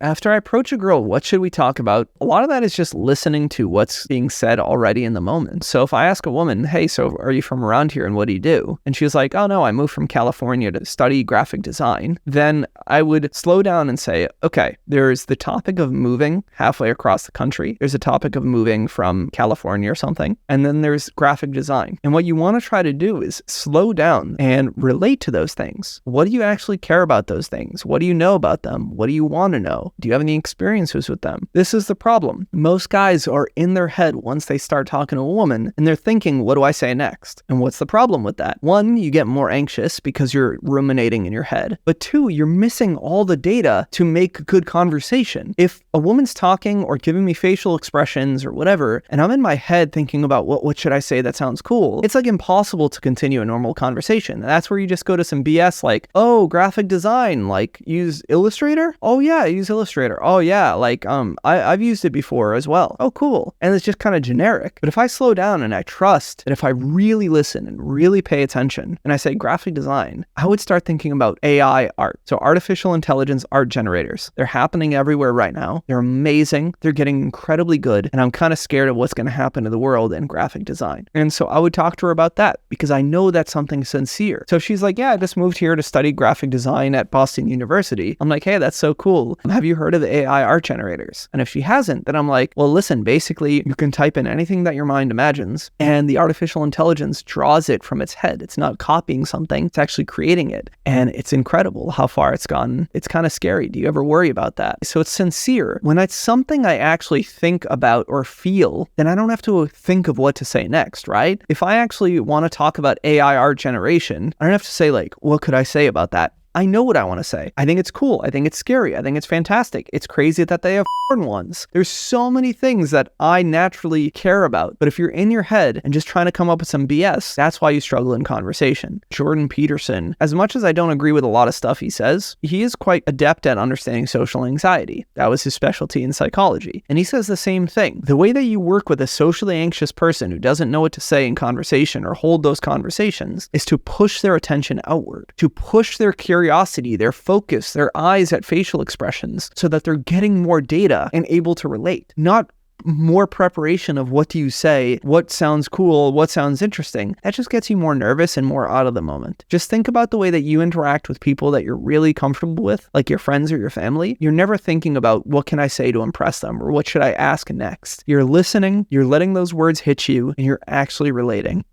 After I approach a girl, what should we talk about? A lot of that is just listening to what's being said already in the moment. So if I ask a woman, hey, so are you from around here and what do you do? And she's like, oh no, I moved from California to study graphic design. Then I would slow down and say, okay, there's the topic of moving halfway across the country. There's a topic of moving from California or something. And then there's graphic design. And what you want to try to do is slow down and relate to those things. What do you actually care about those things? What do you know about them? What do you want to know? Do you have any experiences with them? This is the problem. Most guys are in their head once they start talking to a woman and they're thinking, what do I say next? And what's the problem with that? One, you get more anxious because you're ruminating in your head. But two, you're missing all the data to make good conversation. If a woman's talking or giving me facial expressions or whatever, and I'm in my head thinking about what should I say that sounds cool, it's like impossible to continue a normal conversation. That's where you just go to some BS like, oh, graphic design, like use Illustrator? Oh yeah, I use Illustrator. Oh yeah, like I've used it before as well. Oh cool. And it's just kind of generic. But if I slow down and I trust that if I really listen and really pay attention and I say graphic design, I would start thinking about AI art. So artificial intelligence art generators. They're happening everywhere right now. They're amazing. They're getting incredibly good. And I'm kind of scared of what's going to happen to the world in graphic design. And so I would talk to her about that because I know that's something sincere. So if she's like, yeah, I just moved here to study graphic design at Boston University. I'm like, hey, that's so cool. Have you heard of the AI art generators? And if she hasn't, then I'm like, well, listen, basically you can type in anything that your mind imagines and the artificial intelligence draws it from its head. It's not copying something, it's actually creating it. And it's incredible how far it's gone. It's kind of scary. Do you ever worry about that? So it's sincere. When it's something I actually think about or feel, then I don't have to think of what to say next, right? If I actually want to talk about AI art generation, I don't have to say like, what could I say about that? I know what I want to say. I think it's cool. I think it's scary. I think it's fantastic. It's crazy that they have ones. There's so many things that I naturally care about. But if you're in your head and just trying to come up with some BS, that's why you struggle in conversation. Jordan Peterson, as much as I don't agree with a lot of stuff he says, he is quite adept at understanding social anxiety. That was his specialty in psychology. And he says the same thing. The way that you work with a socially anxious person who doesn't know what to say in conversation or hold those conversations is to push their attention outward, to push their curiosity, their focus, their eyes at facial expressions so that they're getting more data and able to relate, not more preparation of what do you say, what sounds cool, what sounds interesting. That just gets you more nervous and more out of the moment. Just think about the way that you interact with people that you're really comfortable with, like your friends or your family. You're never thinking about what can I say to impress them or what should I ask next. You're listening, you're letting those words hit you, and you're actually relating.